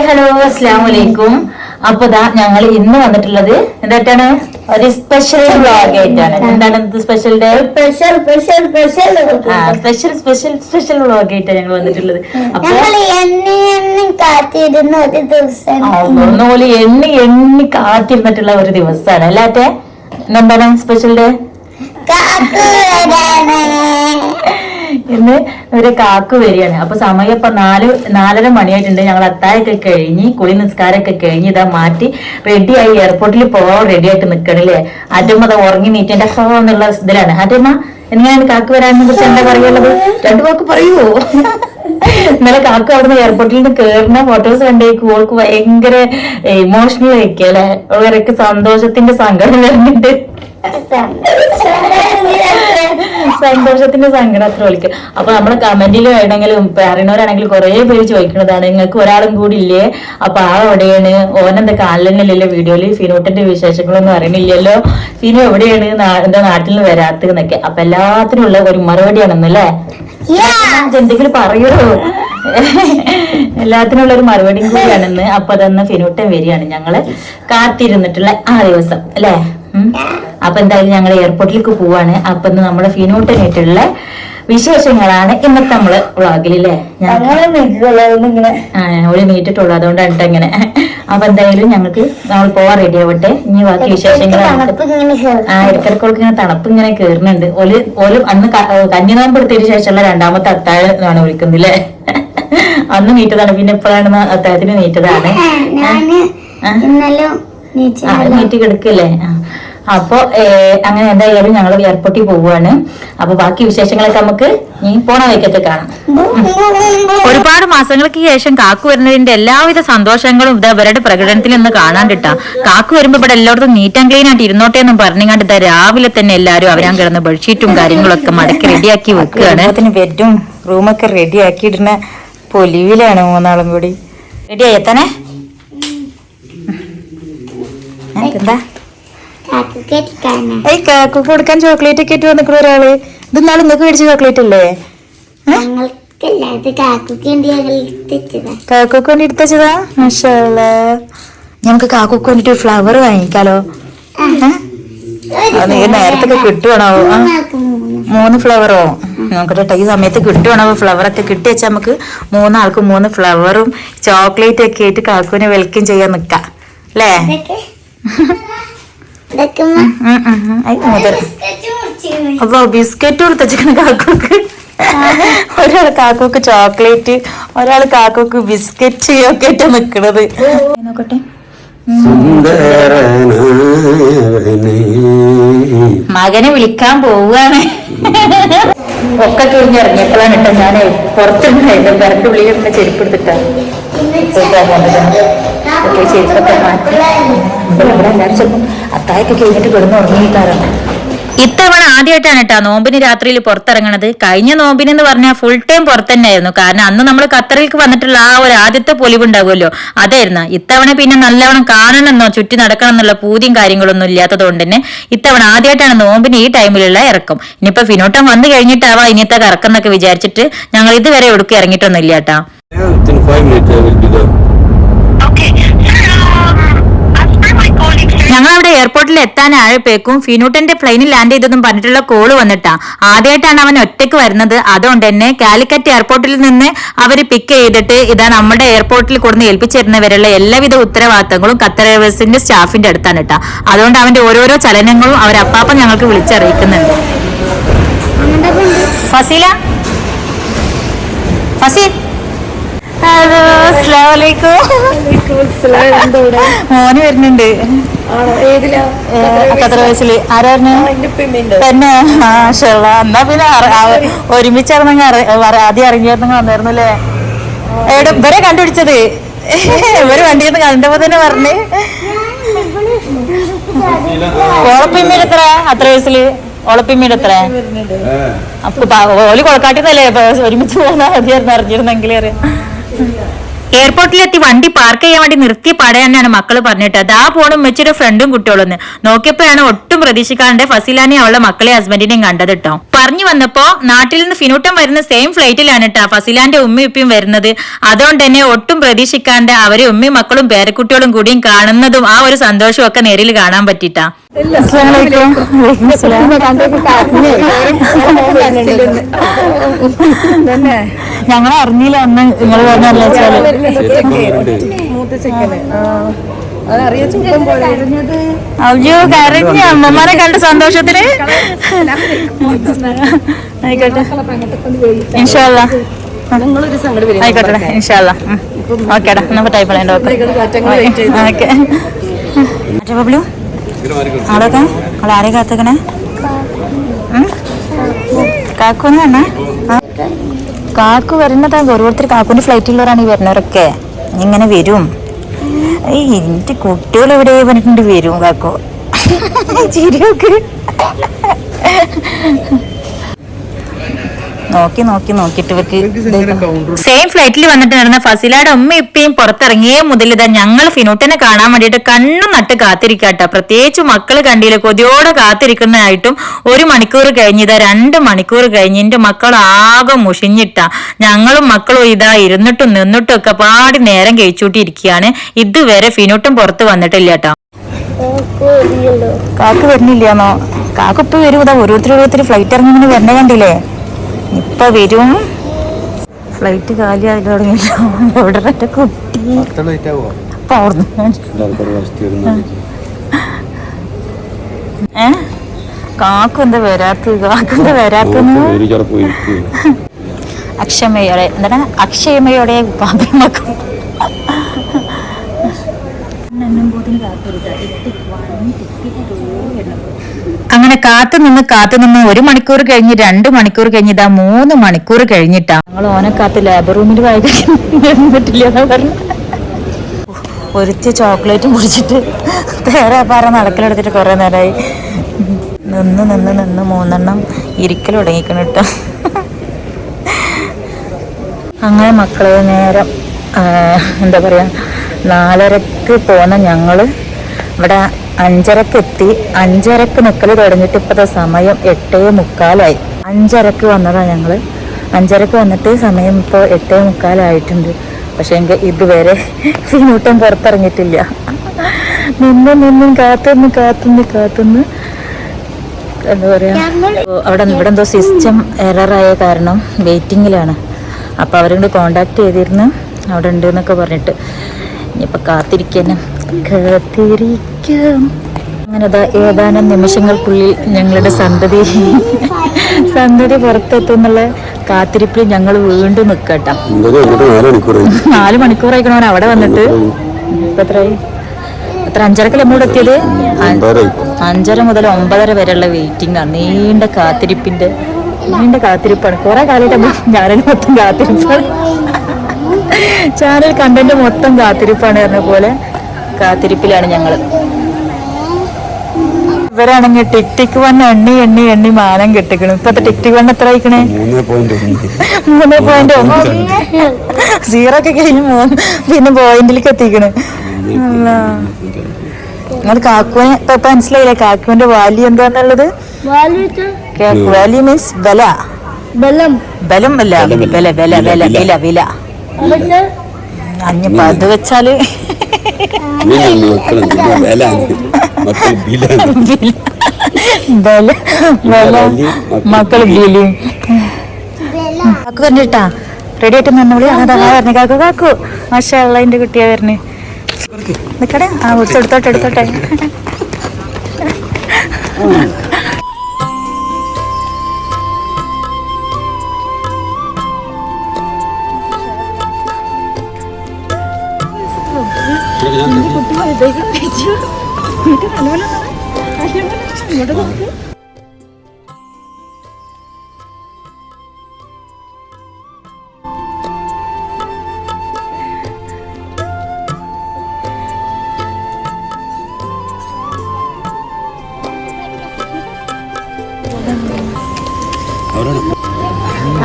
Hello അസ്സലാമലൈക്കും. അപ്പൊ ഞങ്ങൾ ഇന്ന് വന്നിട്ടുള്ളത് എന്താണ് ഒരു സ്പെഷ്യൽ വ്ളോഗ് ആയിട്ടാണ്. എന്താണ് സ്പെഷ്യൽ ഡേ? സ്പെഷ്യൽ വ്ളോഗ് ആയിട്ടാണ് ഞങ്ങൾ വന്നിട്ടുള്ളത്. അപ്പൊ എണ്ണി കാത്തിരുന്നിട്ടുള്ള ഒരു ദിവസമാണ് അല്ലാത്തെ. എന്താണ് സ്പെഷ്യൽ ഡേ? ഇന്ന് ഒരു കാക്കു വരികയാണ്. അപ്പൊ സമയം ഇപ്പൊ 4:30 മണിയായിട്ടുണ്ട്. ഞങ്ങൾ അത്താഴൊക്കെ കഴിഞ്ഞ് കുളി നിസ്കാരമൊക്കെ കഴിഞ്ഞ് ഇതാ മാറ്റി റെഡിയായി എയർപോർട്ടിൽ പോവാൻ റെഡി ആയിട്ട് നിക്കണില്ലേ. ആറ്റമ്മ അത് ഉറങ്ങി നീറ്റേണ്ട എന്നുള്ള ഇതിലാണ്. ആറ്റമ്മ എങ്ങനെയാണ് കാക്കു വരാനെ കുറിച്ച് എന്താ പറയുള്ളത്? 2 വാക്ക് പറയുവോ? ഇന്നലെ കാക്കു അവിടുന്ന് എയർപോർട്ടിൽ നിന്ന് കേറുന്ന ഫോട്ടോസ് കണ്ടേക്കും. ഓൾക്ക് ഭയങ്കര ഇമോഷണൽ ആയിരിക്കും അല്ലെ. അവരൊക്കെ സന്തോഷത്തിന്റെ സങ്കടം വരുന്നുണ്ട്. സന്തോഷത്തിന്റെ സങ്കടം അത്ര വിളിക്കും. അപ്പൊ നമ്മള് കമന്റിൽ വേണമെങ്കിലും അറിയണവരാണെങ്കിലും കുറെ പേര് ചോദിക്കുന്നതാണ് നിങ്ങൾക്ക് ഒരാളും കൂടി ഇല്ലേ, അപ്പൊ എവിടെയാണ്, ഓനെന്താ കാലിലല്ലോ വീഡിയോയില് ഫിനൂട്ടിന്റെ വിശേഷങ്ങളൊന്നും അറിയണില്ലല്ലോ, ഫിനു എവിടെയാണ്, എന്താ നാട്ടിൽ നിന്ന് വരാത്തതെന്നൊക്കെ. അപ്പൊ എല്ലാത്തിനും ഉള്ള ഒരു മറുപടിയാണെന്നല്ലേ. എന്തെങ്കിലും പറയൂ. എല്ലാത്തിനുള്ള ഒരു മറുപടിയും കൂടിയാണെന്ന്. അപ്പൊ അതെന്ന് ഫിനൂട്ടൻ വരികയാണ്. ഞങ്ങള് കാത്തിരുന്നിട്ടുള്ള ആ ദിവസം അല്ലേ. അപ്പൊ എന്തായാലും ഞങ്ങൾ എയർപോർട്ടിലേക്ക് പോവാണ്. അപ്പൊ നമ്മുടെ ഫിനൂട്ടനായിട്ടുള്ള വിശേഷങ്ങളാണ് ഇന്നത്തെ നമ്മള് വ്ളോഗിലല്ലേ. ഒരു നീട്ടിട്ടുള്ളൂ, അതുകൊണ്ടാണ് ഇങ്ങനെ. അപ്പൊ എന്തായാലും ഞങ്ങൾക്ക് നമ്മൾ പോവാൻ റെഡി ആവട്ടെ. ഇനി ബാക്കി വിശേഷങ്ങൾ ഇടക്കിടക്കോൾക്ക് ഇങ്ങനെ തണുപ്പ് ഇങ്ങനെ കേറുന്നുണ്ട്. ഓല് അന്ന് കന്നിനോമ്പ് എടുത്തതിന് ശേഷമുള്ള 2ാമത്തെ അത്താഴമാണ് വിളിക്കുന്നത് അല്ലേ. അന്ന് നീറ്റതാണ്, പിന്നെ എപ്പോഴാണ് അത്താഴത്തിന് നീറ്റതാണ്. നീറ്റ് കിടക്കല്ലേ. അപ്പൊ അങ്ങനെ എന്തായാലും ഞങ്ങൾ എയർപോർട്ടിൽ പോവുകയാണ്. അപ്പൊ ബാക്കി വിശേഷങ്ങളൊക്കെ നമുക്ക് ഈ പോണ വൈക്കത്തെ കാണാം. ഒരുപാട് മാസങ്ങൾക്ക് ശേഷം കാക്കു വരുന്നതിന്റെ എല്ലാവിധ സന്തോഷങ്ങളും ഇവരുടെ പ്രകടനത്തിൽ നിന്ന് കാണാണ്ടിട്ടാ. കാക്കു വരുമ്പോ ഇവിടെ എല്ലായിടത്തും നീറ്റ് ആൻഡ് ക്ലീൻ ആയിട്ട് ഇരുന്നോട്ടെ എന്നും പറഞ്ഞാണ്ട് രാവിലെ തന്നെ എല്ലാരും അവരാൻ കിടന്ന് ബെഡ്ഷീറ്റും കാര്യങ്ങളൊക്കെ മടക്കി റെഡിയാക്കി വെക്കുകയാണ്. അതിന് ബെഡും റൂമൊക്കെ റെഡിയാക്കി ഇടുന്ന പൊലിവിലാണ് 3 കൂടി. റെഡിയായി എത്താനേ. എന്താ കാക്കു കൊടുക്കാൻ ചോക്ലേറ്റ് ഒക്കെ ഇട്ട് വന്നിക്കുന്ന ഒരാള്. ഇത് നാളെ നിങ്ങൾക്ക് മേടിച്ച ചോക്ലേറ്റ് അല്ലേ? കാക്കൊക്കെ വേണ്ടി എടുത്തച്ചതാ. മാഷാഅല്ലാ. ഞങ്ങൾക്ക് കാക്കൊക്കെ വേണ്ടിട്ട് ഫ്ലവർ വാങ്ങിക്കാലോ. നേരത്തൊക്കെ കിട്ടുവാണോ? 3 ഫ്ലവറോ നോക്കട്ടെ. ഈ സമയത്ത് കിട്ടുവാണോ ഫ്ലവറൊക്കെ കിട്ടി വെച്ചാൽ നമുക്ക് 3 ആൾക്കും 3 ഫ്ലവറും ചോക്ലേറ്റ് ഒക്കെ ആയിട്ട് കാക്കുവിനെ വെൽക്കം ചെയ്യാൻ നിക്കാം അല്ലേ. അപ്പൊ ബിസ്ക്കറ്റ് കൊടുത്തച്ചിരിക്കുന്ന കാക്കോക്ക്. ഒരാൾ കാക്കോക്ക് ചോക്ലേറ്റ്, ഒരാൾ കാക്കോക്ക് ബിസ്ക്കറ്റ് ഒക്കെ ഇട്ട് നിക്കണത്. നോക്കട്ടെ. മകനെ വിളിക്കാൻ പോവുകയാണ്. ഒക്കെ കഴിഞ്ഞിറങ്ങിയപ്പോഴാണ് കേട്ടോ ഞാൻ പുറത്തുണ്ടായിരുന്നു. പെരന്റെ ഉള്ളിലിരുന്ന ചെരുപ്പ് എടുത്തിട്ടാണ് ചെരുപ്പൊക്കെ മാറ്റി. ഇവിടെ എല്ലാവരും ചിലപ്പം അത്തായൊക്കെ കഴിഞ്ഞിട്ട് കിടന്ന് ഉറങ്ങിക്കാറാണ്. ഇത്തവണ ആദ്യമായിട്ടാണ് കേട്ടോ നോമ്പിന് രാത്രിയിൽ പുറത്തിറങ്ങണത്. കഴിഞ്ഞ നോമ്പിനെന്ന് പറഞ്ഞാൽ ഫുൾ ടൈം പുറത്തന്നെയായിരുന്നു. കാരണം അന്ന് നമ്മൾ ഖത്തറിലേക്ക് വന്നിട്ടുള്ള ആ ഒരു ആദ്യത്തെ പൊലിവുണ്ടാവുമല്ലോ, അതായിരുന്നു. ഇത്തവണ പിന്നെ നല്ലവണ്ണം കാണണമെന്നോ ചുറ്റി നടക്കണം എന്നുള്ള പൂതിയും കാര്യങ്ങളൊന്നും ഇല്ലാത്തത് കൊണ്ട് തന്നെ ഇത്തവണ ആദ്യമായിട്ടാണ് നോമ്പിന് ഈ ടൈമിലുള്ള ഇറക്കം. ഇനിയിപ്പോ ഫിനോട്ടം വന്നു കഴിഞ്ഞിട്ടാവാ ഇനിയത്തെ ഇറക്കം എന്നൊക്കെ വിചാരിച്ചിട്ട് ഞങ്ങൾ ഇതുവരെ ഒടുക്കി ഇറങ്ങിയിട്ടൊന്നും ഇല്ല കേട്ടാ. ഞങ്ങളവിടെ എയർപോർട്ടിൽ എത്താനായപ്പോഴേക്കും ഫിനൂട്ടന്റെ പ്ലെയിനിൽ ലാൻഡ് ചെയ്തെന്നും പറഞ്ഞിട്ടുള്ള കോള് വന്നിട്ടാ. ആദ്യമായിട്ടാണ് അവൻ ഒറ്റയ്ക്ക് വരുന്നത്. അതുകൊണ്ട് തന്നെ കാലിക്കറ്റ് എയർപോർട്ടിൽ നിന്ന് അവര് പിക്ക് ചെയ്തിട്ട് ഇതാ നമ്മുടെ എയർപോർട്ടിൽ കൊടുന്ന് ഏൽപ്പിച്ചിരുന്നവരുള്ള എല്ലാവിധ ഉത്തരവാദിത്തങ്ങളും ഖത്തർ എയർവേസിന്റെ സ്റ്റാഫിന്റെ അടുത്താണ് കേട്ടാ. അതുകൊണ്ട് അവന്റെ ഓരോരോ ചലനങ്ങളും അവരപ്പം ഞങ്ങൾക്ക് വിളിച്ചറിയിക്കുന്നുണ്ട്. ഫസീല, ഫസീൽ, ഹലോ, അസ്സലാമലൈക്കും. മോന് വരുന്നുണ്ട്. ഖത്തർ വയസ്സില് ആരായിരുന്നു തന്നെ? മാഷാഅല്ലാ. എന്നാ പിന്നെ ഒരുമിച്ചിറന്നെങ്കിൽ ആദ്യം ഇറങ്ങിയിരുന്നെങ്കിൽ വന്നായിരുന്നു അല്ലേ. ഇവരെ കണ്ടുപിടിച്ചത് ഇവര് വണ്ടിയിൽ നിന്ന് കണ്ടപ്പോ തന്നെ പറഞ്ഞ് ഓളപ്പിമ്മീട് എത്ര അത്ര വയസ്സില് ഓളപ്പിമ്മീട് എത്ര? അപ്പൊ ഓല് കൊളക്കാട്ടിന്നല്ലേ ഒരുമിച്ച് പോകുന്ന ആദ്യമായിരുന്നു അറിഞ്ഞിരുന്നെങ്കിൽ അറിയാം. എയർപോർട്ടിലെത്തി വണ്ടി പാർക്ക് ചെയ്യാൻ വേണ്ടി നിർത്തിയ പാടെ തന്നെയാണ് മക്കള് പറഞ്ഞിട്ട് അതാ പോണും വെച്ചിട്ട് ഫ്രണ്ടും കുട്ടികളൊന്ന് നോക്കിയപ്പോഴാണ് ഒട്ടും പ്രതീക്ഷിക്കാണ്ട് ഫസിലാനെ അവളുടെ മക്കളെ ഹസ്ബൻഡിനെയും കണ്ടത് കേട്ടോ. പറഞ്ഞു വന്നപ്പോ നാട്ടിൽ നിന്ന് ഫിനൂട്ടം വരുന്ന സെയിം ഫ്ലൈറ്റിലാണ് കേട്ടോ ഫസിലാന്റെ ഉമ്മയും ഉപ്പയും വരുന്നത്. അതുകൊണ്ട് തന്നെ ഒട്ടും പ്രതീക്ഷിക്കാണ്ട് അവരെ ഉമ്മയും മക്കളും പേരക്കുട്ടികളും കൂടിയും കാണുന്നതും ആ ഒരു സന്തോഷവും ഒക്കെ നേരിൽ കാണാൻ പറ്റിട്ടാ. ഞങ്ങൾ അറിഞ്ഞില്ല അന്ന് നിങ്ങൾ പറഞ്ഞല്ലോ അയ്യോ കരഞ്ഞ അമ്മമാരെ കണ്ട സന്തോഷത്തിന്. ആയിക്കോട്ടെ ഇൻഷാല്ലാ ആയിക്കോട്ടെ ഇൻഷാല്ലാ ഓക്കേടാ നമുക്ക് ടൈപ്പ് ചെയ്യണ്ട. ഓക്കെ ഓക്കെ ബബ്ലു ആളൊക്കെ ആളെ കാത്തക്കണേ കാക്കൂന്ന് പറഞ്ഞ കാക്കു വരുന്നതാ. ഓരോരുത്തർ കാക്കുവിന്റെ ഫ്ലൈറ്റിലുള്ളവരാണ് ഈ വരുന്നവരൊക്കെ. ഇങ്ങനെ വരും എന്റെ കുട്ടികൾ ഇവിടെ പറഞ്ഞിട്ടുണ്ട് വരും കാക്കു ചിരിയൊക്കെ നോക്കിട്ട് സെയിം ഫ്ലൈറ്റിൽ വന്നിട്ട് നടന്ന ഫസിലയുടെ ഉമ്മ ഇപ്പയും പുറത്തിറങ്ങിയേ മുതൽ ഇതാ ഞങ്ങൾ ഫിനൂട്ടനെ കാണാൻ വേണ്ടിയിട്ട് കണ്ണും നട്ട് കാത്തിരിക്കാട്ടോ. പ്രത്യേകിച്ച് മക്കള് കണ്ടില്ല കൊതിയോടെ കാത്തിരിക്കുന്നതായിട്ടും 1 മണിക്കൂർ കഴിഞ്ഞിതാ 2 മണിക്കൂർ കഴിഞ്ഞ് എന്റെ മക്കൾ ആകെ മുഷിഞ്ഞിട്ടാ. ഞങ്ങളും മക്കളും ഇതാ ഇരുന്നിട്ടും നിന്നിട്ടും ഒക്കെ പാടി നേരം കഴിച്ചൂട്ടിയിരിക്കുകയാണ്. ഇതുവരെ ഫിനൂട്ടൻ പുറത്ത് വന്നിട്ടില്ല കേട്ടോ. കാക്ക് വരുന്നില്ലാന്നോ? കാക്ക് ഇപ്പൊ വരും. ഇതാ ഓരോരുത്തർ ഫ്ലൈറ്റ് ഇറങ്ങി വരണ കണ്ടില്ലേ? ഇപ്പൊ വരും. ഫ്ലൈറ്റ് കാലിയായി തുടങ്ങിയില്ല. എവിടെ കുട്ടി കാക്കു എന്താ വരാത്ത? അക്ഷമയോടെ എന്താണ് അക്ഷയമയോടെ പാപിമക്കും. അങ്ങനെ കാത്തുനിന്ന് 1 മണിക്കൂർ കഴിഞ്ഞ് 2 മണിക്കൂർ കഴിഞ്ഞ് ഇതാ 3 മണിക്കൂർ കഴിഞ്ഞിട്ടാ ഞങ്ങൾ ഓനെ കാത്ത് ലേബർ റൂമിൽ വായിട്ടില്ല പറഞ്ഞു. ഒരിച്ച ചോക്ലേറ്റും കുടിച്ചിട്ട് തേരാപ്പാറ നടക്കലെടുത്തിട്ട് കുറെ നേരമായി. നിന്ന് 3 എണ്ണം ഇരിക്കൽ തുടങ്ങിക്കണം കേട്ടോ. അങ്ങനെ മക്കളെ നേരം എന്താ പറയാ 4:30 പോന്ന ഞങ്ങള് ഇവിടെ 5:30 എത്തി. 5:30 നിൽക്കല് തുടങ്ങിയിട്ട് ഇപ്പോഴത്തെ സമയം 8:45. 5:30 വന്നതാണ് ഞങ്ങള്. 5:30 വന്നിട്ട് സമയം ഇപ്പോൾ 8:45 പക്ഷെ എങ്കിൽ ഇതുവരെ ഫിനൂട്ടൻ പുറത്തിറങ്ങിയിട്ടില്ല. നിന്നും കാത്തുനിന്ന് എന്താ പറയാ ഇവിടെ എന്തോ സിസ്റ്റം എററായ കാരണം വെയിറ്റിങ്ങിലാണ്. അപ്പോൾ അവരോട് കോണ്ടാക്ട് ചെയ്തിരുന്നു അവിടെ ഉണ്ട് എന്നൊക്കെ പറഞ്ഞിട്ട്. ഇനിയിപ്പോൾ കാത്തിരിക്കാം. അങ്ങനെ ഏതാനും നിമിഷങ്ങൾക്കുള്ളിൽ ഞങ്ങളുടെ സന്തതി പുറത്തെത്തും എന്നുള്ള കാത്തിരിപ്പിൽ ഞങ്ങൾ വീണ്ടും നിൽക്കട്ടോ. 4 മണിക്കൂറായിക്കണവൻ അവിടെ വന്നിട്ട്. ഇപ്പൊ എത്രയായി? 5:30 നമ്മോട് എത്തിയത്. 5:30 മുതൽ 9:30 വരെയുള്ള വെയിറ്റിംഗ് ആണ്. നീണ്ട കാത്തിരിപ്പാണ്. കുറെ കാലമായിട്ട് ചാനൽ മൊത്തം കാത്തിരിപ്പാണ്. ചാനൽ കണ്ടന്റ് മൊത്തം കാത്തിരിപ്പാണ് പറഞ്ഞ പോലെ കാത്തിരിപ്പിലാണ് ഞങ്ങള്. ഇവരാണെങ്കിൽ ടിക് വൺ എണ്ണി മാനം കെട്ടിക്കണം. ഇപ്പത്തെ ടിക് വൺ എത്ര ആയിക്കണേ? 3.1. 0 ഒക്കെ കഴിഞ്ഞ് 3 പിന്നെ പോയിന്റിലേക്ക് എത്തിക്കണ്. നിങ്ങൾ കാക്കുവിനെ ഇപ്പൊ മനസ്സിലായില്ലേ? കാക്കുവിന്റെ വാല്യൂ എന്താന്നുള്ളത്? വാല്യൂ മീൻസ് ബലം അല്ല, വില. അഞ്ഞപ്പോ അത് വെച്ചാല് മക്കള് ബിലി കാക്കു പറഞ്ഞിട്ടാ റെഡി ആയിട്ട് നിന്നോളി. അതാ പറഞ്ഞു കാക്കു മാഷാ അല്ലാഹ് എന്റെ കുട്ടിയാ വരണേ. നിക്കടെ എടുത്തോട്ടെ.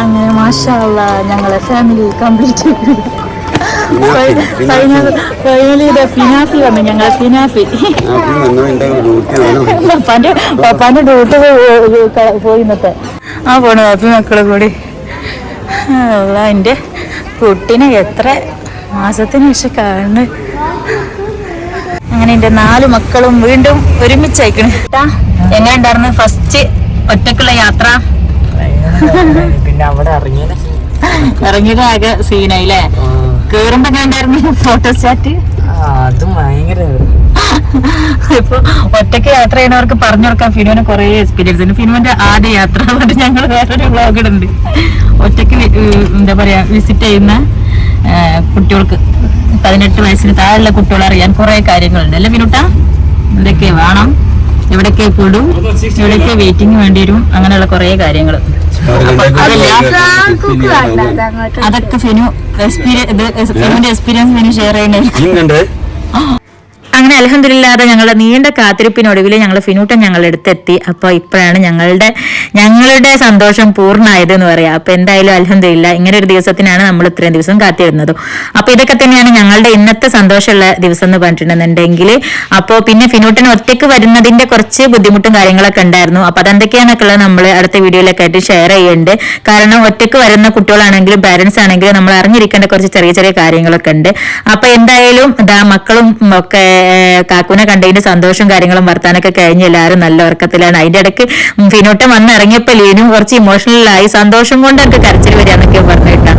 അങ്ങനെ മാഷാ അല്ലാഹ് ഞങ്ങളെ ഫാമിലി കംപ്ലീറ്റ് ഫൈനലി ഫിനാഫി വന്നു ഞങ്ങൾ ഫിനാഫി പപ്പാന്റെ ഡ്യൂട്ടി പോയി ഇന്നത്തെ പോണു ഹാപ്പി മക്കളെ കൂടി. എന്റെ കുട്ടീനെ എത്ര മാസത്തിന് ശേഷം കാണുന്നു. അങ്ങനെ എന്റെ 4 മക്കളും വീണ്ടും ഒരുമിച്ചയക്കണ്. എങ്ങനെ ഉണ്ടായിരുന്നു ഫസ്റ്റ് ഒറ്റക്കുള്ള യാത്ര? പിന്നെ അവിടെ ഇറങ്ങിയത് ആകെ സീനായില്ലേ? കേറുമ്പോ എങ്ങനെ ഉണ്ടായിരുന്നു ഫോട്ടോസ്റ്റാറ്റ്? അതും ഭയങ്കര. ഇപ്പൊ ഒറ്റയ്ക്ക് യാത്ര ചെയ്യുന്നവർക്ക് പറഞ്ഞു കൊടുക്കാൻ ഫിനുവിന് കുറെ എക്സ്പീരിയൻസ് ഉണ്ട്. ഫിനുവിന്റെ ആദ്യ യാത്ര കൊണ്ട് ഞങ്ങൾ വേറൊരു വ്ളോഗ് ഇടുന്നുണ്ട്. ഒറ്റയ്ക്ക് എന്താ പറയാ വിസിറ്റ് ചെയ്യുന്ന കുട്ടികൾക്ക് 18 വയസ്സിന് താഴെയുള്ള കുട്ടികൾ അറിയാൻ കുറെ കാര്യങ്ങളുണ്ട് അല്ലേ ഫിനുട്ട? എന്തൊക്കെ വേണം, എവിടൊക്കെ പെടും, എവിടൊക്കെ വെയിറ്റിംഗ് വേണ്ടി വരും, അങ്ങനെയുള്ള കുറെ കാര്യങ്ങൾ. അതൊക്കെ ഫിനുവിന്റെ എക്സ്പീരിയൻസ് ഫിനു ഷെയർ ചെയ്യണേ. അങ്ങനെ അൽഹംദുലില്ലാതെ ഞങ്ങളുടെ നീണ്ട കാത്തിരിപ്പിനൊടുവിൽ ഞങ്ങൾ ഫിനൂട്ടൻ ഞങ്ങളുടെ അടുത്തെത്തി. അപ്പോൾ ഇപ്പോഴാണ് ഞങ്ങളുടെ സന്തോഷം പൂർണ്ണമായത് എന്ന് പറയാം. അപ്പൊ എന്തായാലും അൽഹംദുലില്ലാ, ഇങ്ങനെ ഒരു ദിവസത്തിനാണ് നമ്മൾ ഇത്രയും ദിവസം കാത്തിരുന്നത്. അപ്പൊ ഇതൊക്കെ തന്നെയാണ് ഞങ്ങളുടെ ഇന്നത്തെ സന്തോഷമുള്ള ദിവസം എന്ന് പറഞ്ഞിട്ടുണ്ടെന്നുണ്ടെങ്കിൽ. അപ്പോൾ പിന്നെ ഫിനൂട്ടൻ ഒറ്റയ്ക്ക് വരുന്നതിന്റെ കുറച്ച് ബുദ്ധിമുട്ടും കാര്യങ്ങളൊക്കെ ഉണ്ടായിരുന്നു. അപ്പൊ അതെന്തൊക്കെയാന്നൊക്കെ ഉള്ളത് നമ്മൾ അടുത്ത വീഡിയോയിലൊക്കെ ആയിട്ട് ഷെയർ ചെയ്യുന്നുണ്ട്. കാരണം ഒറ്റയ്ക്ക് വരുന്ന കുട്ടികളാണെങ്കിലും പാരന്റ്സ് ആണെങ്കിലും നമ്മൾ അറിഞ്ഞിരിക്കേണ്ട കുറച്ച് ചെറിയ ചെറിയ കാര്യങ്ങളൊക്കെ ഉണ്ട്. അപ്പൊ എന്തായാലും മക്കളും ഒക്കെ കാക്കുനെ കണ്ടതിന്റെ സന്തോഷം കാര്യങ്ങളും വർത്താനൊക്കെ കഴിഞ്ഞ് എല്ലാവരും നല്ല ഉറക്കത്തിലാണ്. അതിന്റെ ഇടയ്ക്ക് ഫിനോട്ടം വന്ന് ഇറങ്ങിയപ്പോ ലീനും കുറച്ച് ഇമോഷണലായി, സന്തോഷം കൊണ്ട് എനിക്ക് കരച്ചിൽ വരികയെന്നൊക്കെ പറഞ്ഞിട്ടാ.